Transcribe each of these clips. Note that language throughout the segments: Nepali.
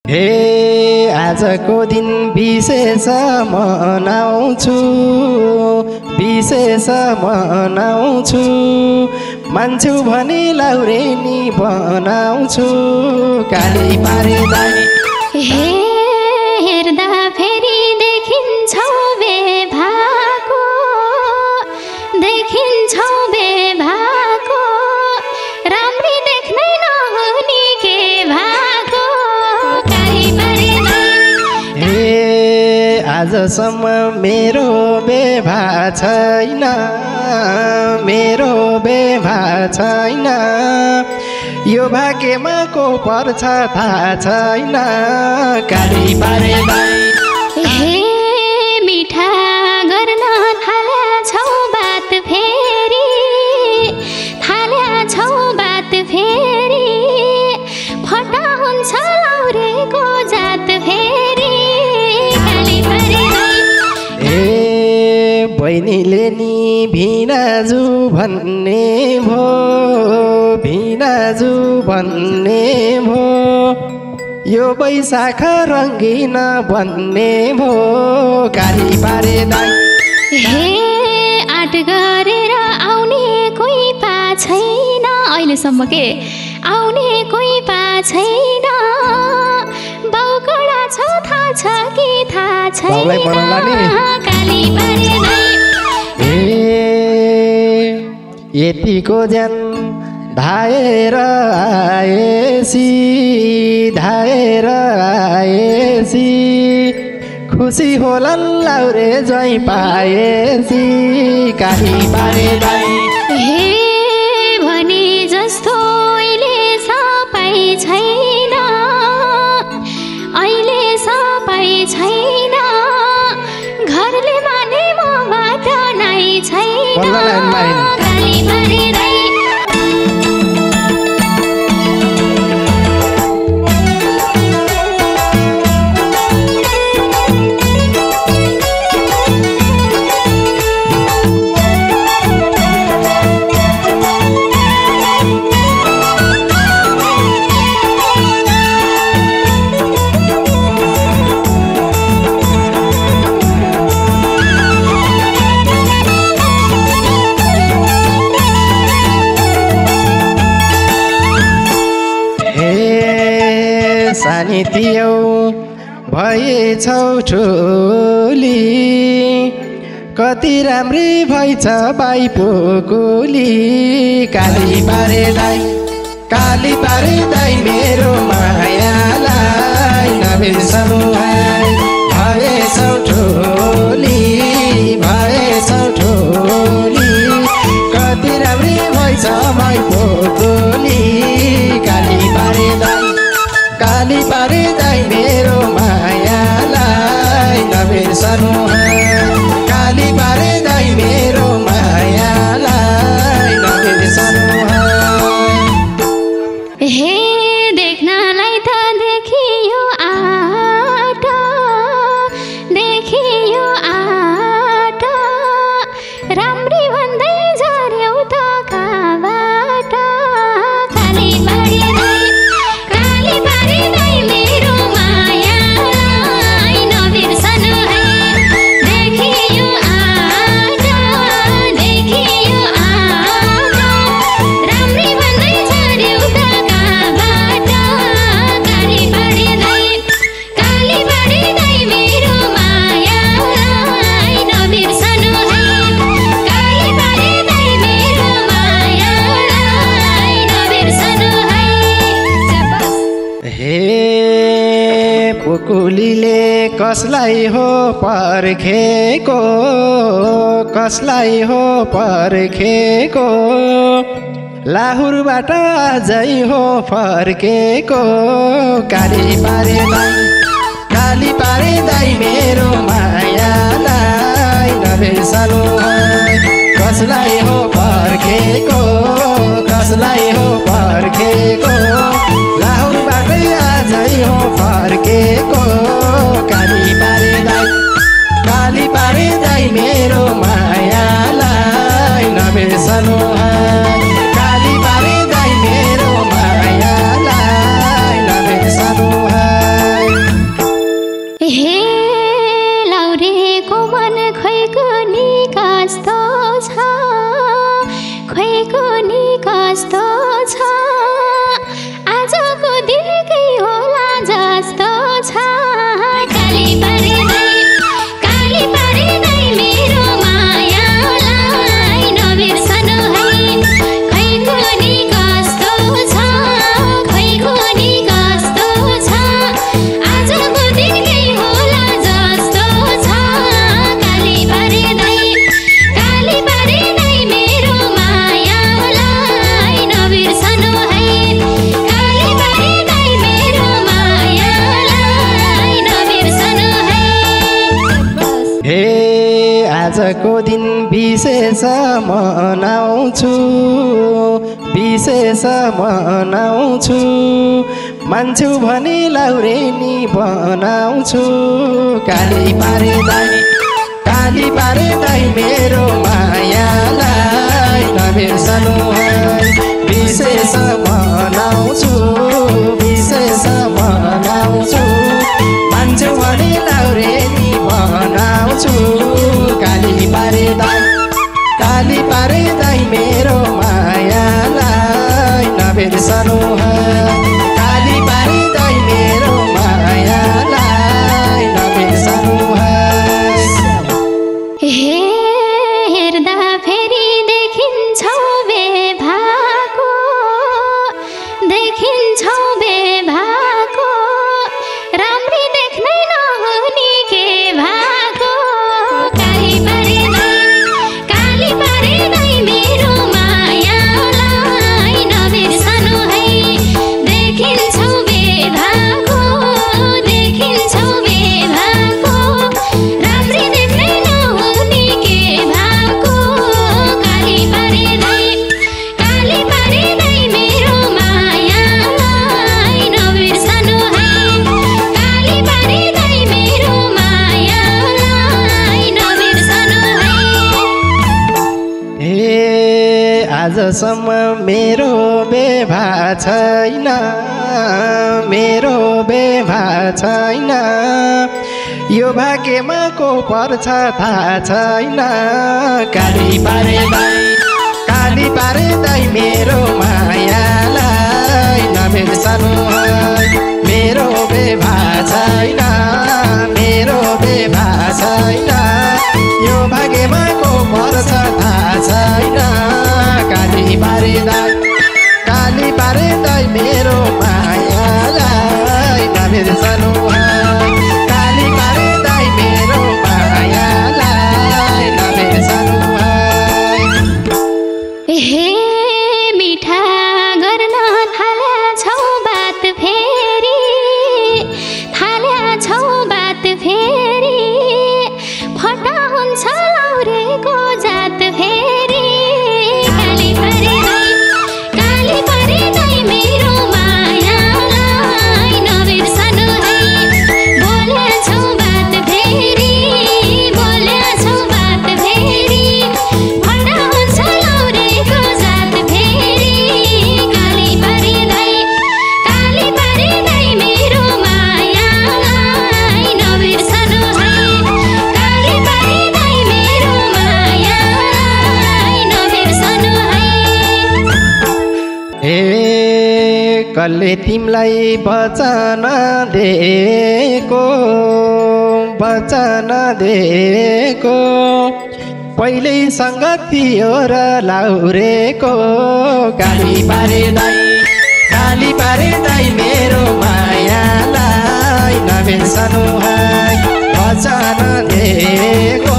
हे आजको दिन विशेष मनाउँछु विशेष मनाउँछु मान्छौ भने लाउरेनी बनाउँछु काली पारे दाई हे हेर्दा फेरि देखिन्छौ बेभाको राम्री देख्नै नहुने के भएको काली पारे दाई हे आजसम्म मेरो बेभा छैन यो भाग्यमा को पर्छ थाहा छैन काली पारे दाई हे मिठा गर्न थाल्या छौ बात फेरि फटा हुन्छ लाउरेको जात फेरि काली पारे दाई ए बहिनीले नि भिनाजु भन्ने भो यो बैशाख रङ्गिन भन्ने भो काली पारे दाई हे आट गरेर आउने कोही पा छैन अहिलेसम्म के आउने कोही पा छैन बाउकडा छ थाहा छ कि थाहा छैन काली पारे दाई ए यतिको ज्यान धाएर आएसी खुसी होला लाउरे जै पाएसी काली पारे दाई हे भने जस्तो अहिले सपाई छैन घरले माने मबाट नै छैन काली पारे दाई सानी तियौ भएछौ ठुली कति राम्री भइछ बाई पोकुली काली पारे दाई मेरो मायालाई नबिर्सनु भएछौ ठुली कति राम्री भइछ बाई पोकुली काली पारे दाई मेरो मायालाई नबिर्सनु काली पारे दाई मेरो मायालाई नबिर्सनु हे देख्नलाई त देखियो आट राम्री भन्दै झर्यौ त कहाँबाट काली पारे दाई मेरो मायालाई नबिर्सनु देखियो आट राम्री भन्दै झर्यौ त कहाँबाट काली पारे दाई मेरो मायालाई नबिर्सनु काली पारे दाई मेरो मायालाई नबिर्सनु हे पोकुलीले कसलाई हो पर्खेको लाहुरबाट आजै हो फर्केको काली पारे दाई मेरो मायालाई नबिर्सनु कसलाई हो पर्खेको लाहुरबाट आजै हो फर्केको काली पारे दाई मेरो मायालाई नबिर्सनु काली पारे दाई मेरो मायालाई नबिर्सनु हे आजको दिन विशेष मनाउँछु विशेष मनाउँछु मान्छु भने लाउरेनी बनाउँछु काली पारे दाइ मेरो मायालाई नबिर्सनु है विशेष मनाउँछु विशेष मनाउँछु मान्छु भने लाउरेनी बनाउँछु काली पारे दाइ मेरो मायालाई नबिर्सनु है काली पारे दाइ मेरो मायालाई नबिर्सनु है हेर्दा फेरि देखिन्छौ बेभाको राम्री देख्नै नहुने के भएको काली पारे दाइ मेरो मायालाई नबिर्सनु है देखिन्छौ बेभाको राम्री देख्नै नहुने के भएको काली पारे दाइ मेरो मायालाई नबिर्सनु है काली पारे दाइ मेरो मायालाई नबिर्सनु है आजसम्म मेरो बेभा छैन यो भाग्यमा को पर्छ थाहा छैन काली पारे दाइ मेरो मायालाई नबिर्सनु है मेरो बेभा छैन यो भाग्यमा को पर्छ थाहा छैन काली पारे दाइ मेरो मायालाई नबिर्सनु है काली पारे दाइ मेरो मायालाई नबिर्सनु है हे मिठा गर्न थालेछौ बात फेरि फटा हुन्छ लाउरेको जात फेरि काली पारे दाइ मेरो मायालाई नबिर्सनु है बोलेछौ बात फेरि फटा हुन्छ लाउरेको जात फेरि काली पारे दाइ मेरो मायालाई नबिर्सनु है काली पारे दाइ मेरो मायालाई नबिर्सनु है कसले तिमीलाई वचन दिएको पहिल्यै सङ्गत थियो र लाउरेको काली पारे दाइ मेरो मायालाई नबिर्सनु है वचन दिएको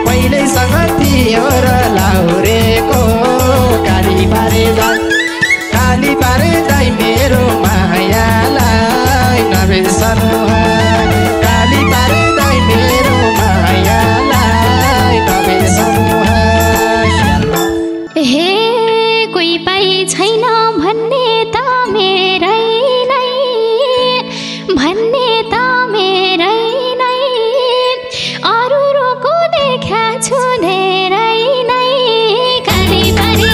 पहिल्यै सङ्गत थियो र लाउरेको काली पारे दाइ मेरो मायालाई नबिर्सनु है काली पारे दाइ मेरो मायालाई नबिर्सनु है हे कोही पाइ छैन भन्ने त मेरै नै अरू रोको देखा छु धेरै नै काली पारे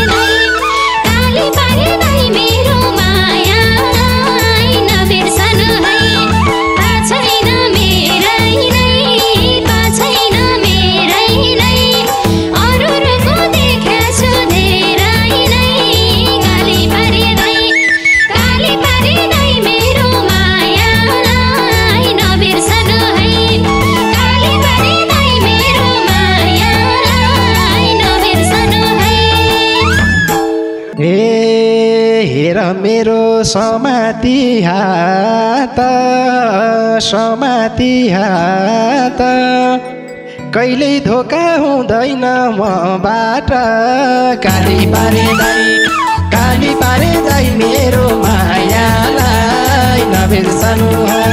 दाइ मेरो मायालाई नबिर्सनु है पाछैन मेरै नै अरू रोको देखा छु धेरै नै काली पारे दाइ मेरो मायालाई नबिर्सनु है काली पारे दाइ मेरो मायालाई नबिर्सनु है हेर मेरो समाती हात कहिल्यै धोका हुँदैन मबाट काली पारे दाइ मेरो मायालाई नबिर्सनु है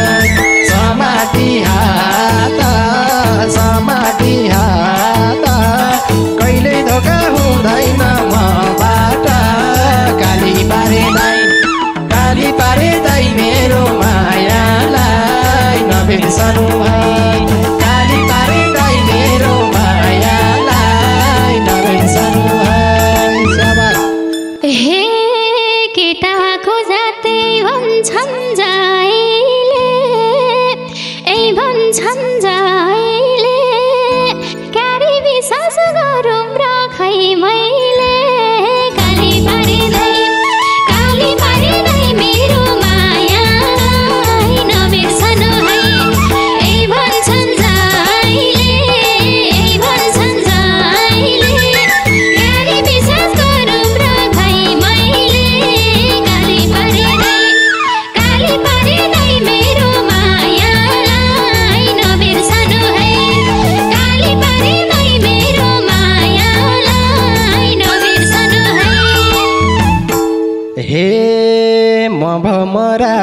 पारे दाइ मेरो मायालाई नबिर्सनु है गाली पारे दाइ मेरो मायालाई नबिर्सनु है शाबाश हे केटाको जातै भन्छन् जाइले ए भन्छन् जाइले क्यारी विश्वास गरौँ र खै मैले काली पारे दाइ मेरो मायालाई नबिर्सनु है ए भन्छन् जाइले ए भन्छन् जाइले क्यारी विश्वास गरौँ र खै मैले काली पारे दाइ मेरो मायालाई नबिर्सनु है काली पारे दाइ मेरो मायालाई नबिर्सनु है हे म भमरा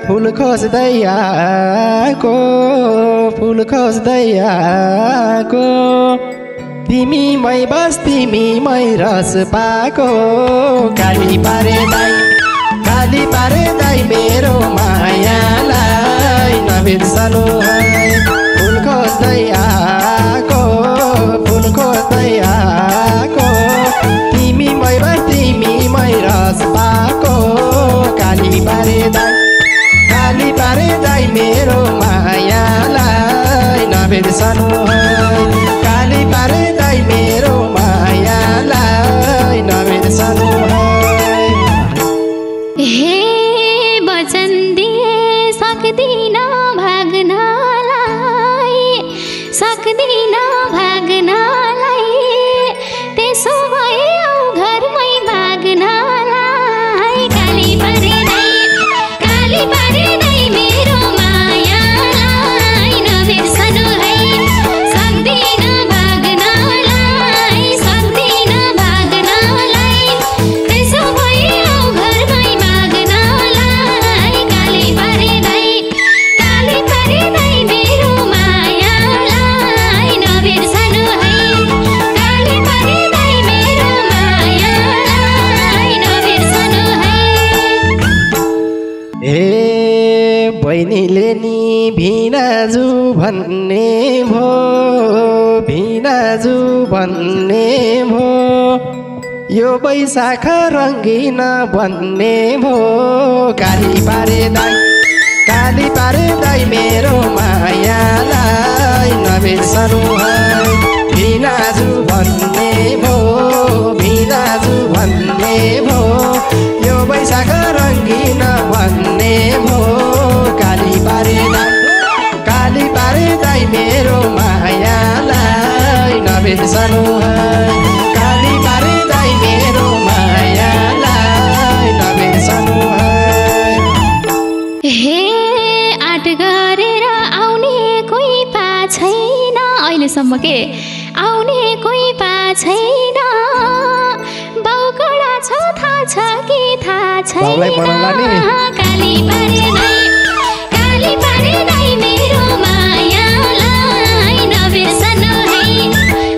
फुल खोज्दै आएको तिमीमै बस तिमीमै रस पाएको काली पारे दाइ मेरो मायालाई नबिर्सनु है फुल खोज्दै आएको तिमीमै बस तिमीमै रस पाएको काली पारे दाइ मेरो मायालाई नबिर्सनु है काली पारे दाइ मेरो मायालाई नबिर्सनु है हे वचन दिए सक्दिन भाग्नलाई त्यसो भए आऊ घरमै भाग्नलाई काली पारे दाइ मेरो मायालाई नबिर्सनु है सक्दिन भाग्नलाई त्यसो भए आऊ घरमै भाग्नलाई काली पारे दाइ मेरो मायालाई नबिर्सनु है काली पारे दाइ मेरो मायालाई नबिर्सनु है ए बहिनीले नि भिनाजु भन्ने भो यो बैशाख रङ्गिन भन्ने भो काली पारे दाइ मेरो मायालाई नबिर्सनु है भिनाजु भन्ने भो यो बैशाख रङ्गिन भन्ने भो काली पारे दाइ मेरो मायालाई नबिर्सनु है काली पारे दाइ मेरो मायालाई नबिर्सनु है हे आट गरेर आउने कोही पा छैन अहिलेसम्म के आउने कोही पा छैन बाउकडा छ थाहा छ कि थाहा बाउलाई बनाउला नि? छैन काली पारे दाइ मेरो मायालाई नबिर्सनु है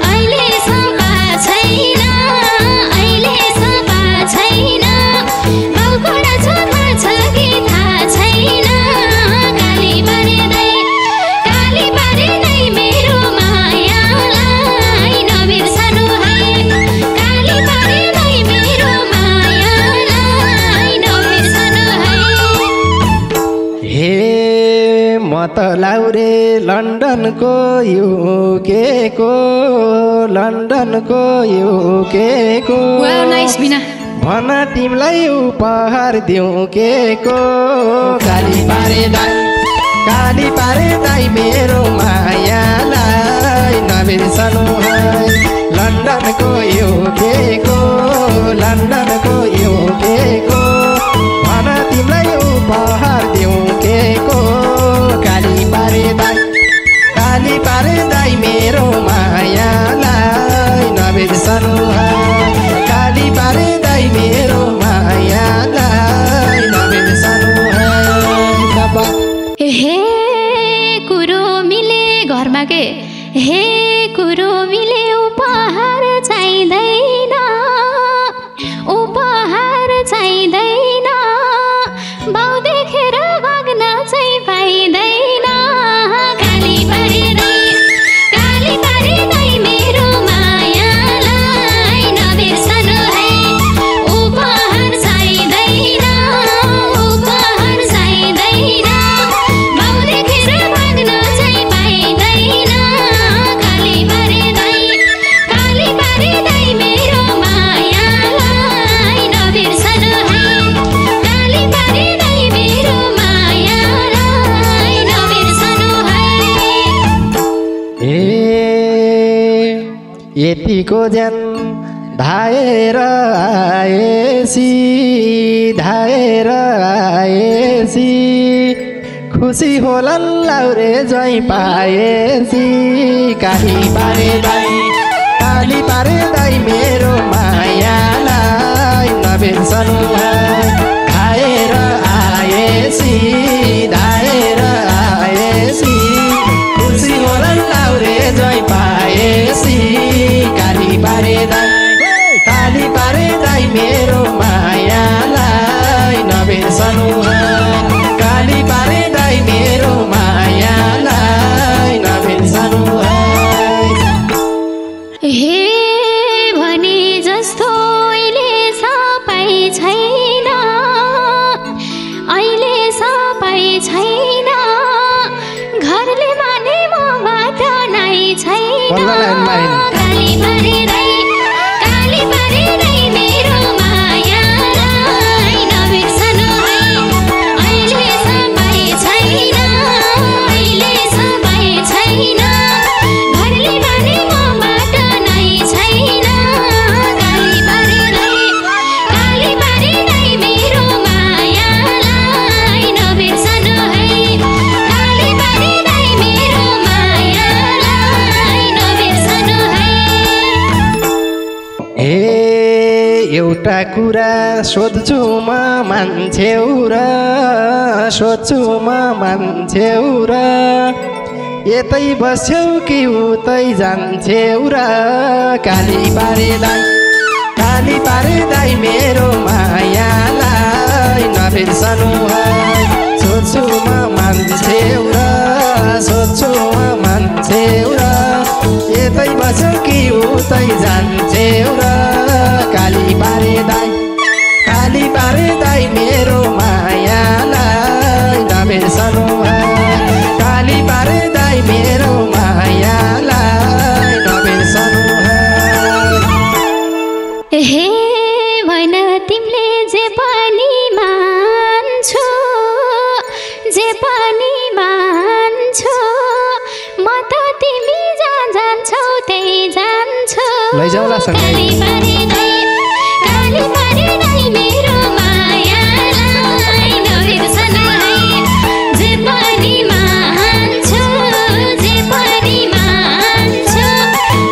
अहिलेसम्म छैन बाउकडा छ थाहा छ कि थाहा छैन काली पारे दाइ मेरो मायालाई नबिर्सनु है काली पारे दाइ मेरो मायालाई नबिर्सनु है हे म त लाउरे लन्डनको युकेको वाउ नाइस बिना भन तिमीलाई उपहार दिउँ केको काली पारे दाइ मेरो मायालाई नबिर्सनु है लन्डनको युकेको भन तिमीलाई उपहार दिउँ केको काली पारे दाइ मेरो मायालाई नबिर्सनु है काली पारे दाइ मेरो मायालाई नबिर्सनु है हे कुरो मिले घरमा के हे कुरो मिले उपहार चाहिँदैन बाउ यतिको ज्यान धाएर आएसी खुसी होला लाउरे जै पाएसी काली पारे दाई मेरो मायालाई नबिर्सनु धाएर आएसी खुसी होला लाउरे जै पाएसी काली पारे दाई मेरो मायालाई नबिर्सनु काली पारे दाई मेरो मायालाई नबिर्सनु हे भने जस्तो अहिले सबै छैन घरले माने मबाट नै छैन काली पारे दाई मेरो मायालाई नबिर्सनु अहिले सबै छैन घरले माने मबाट नै छैन काली पारे दाई मेरो मायालाई नबिर्सनु काली पारे दाई मेरो मायालाई नबिर्सनु हे एउटा कुरा सोध्छु म मान्छेउ र यतै बस्छौ कि उतै जान्छौ र काली पारे दाई मेरो मायालाई नबिर्सनु सोध्छु म मान्छेउ र यतै बस्छौ कि उतै जान्छौ र काली पारे दाई मेरो मायालाई नबिर्सनु काली पारे दाई मेरो मायालाई नबिर्सनु हे भन तिमीले जे पनि मान्छौ म त तिमी जहाँ जान्छौ त्यही जान्छु लैजाउला काली पारे दाई मेरो मायालाई नबिर्सनु जे पनि मान्छौ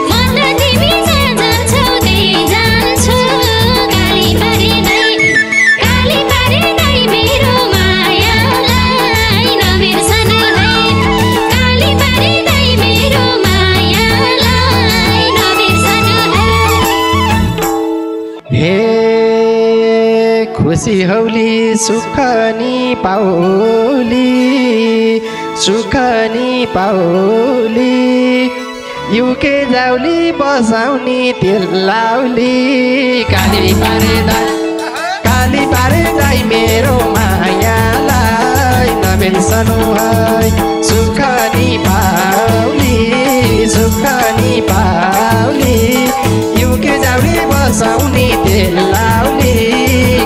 म त तिमी जहाँ जान्छौ त्यही जान्छु काली पारे दाई मेरो मायालाई नबिर्सनु काली पारे दाई मेरो मायालाई नबिर्सनु हे खुसी हौली सुख नि पाउली युके जाउली बसाउनी तेल लाउली काली पारे दाई मेरो मायालाई नबिर्सनु सुख नि पाउली युके जाउली बसाउनी तेल लाउली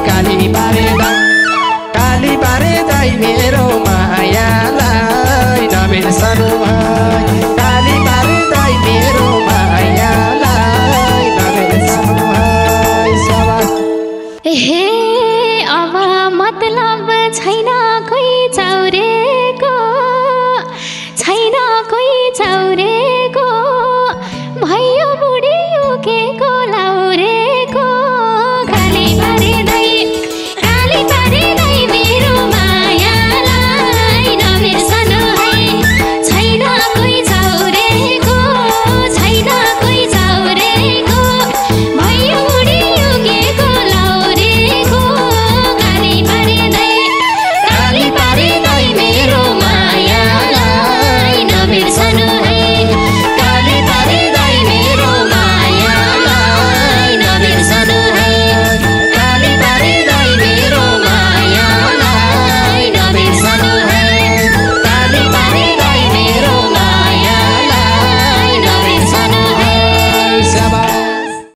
काली पारे दाई मेरो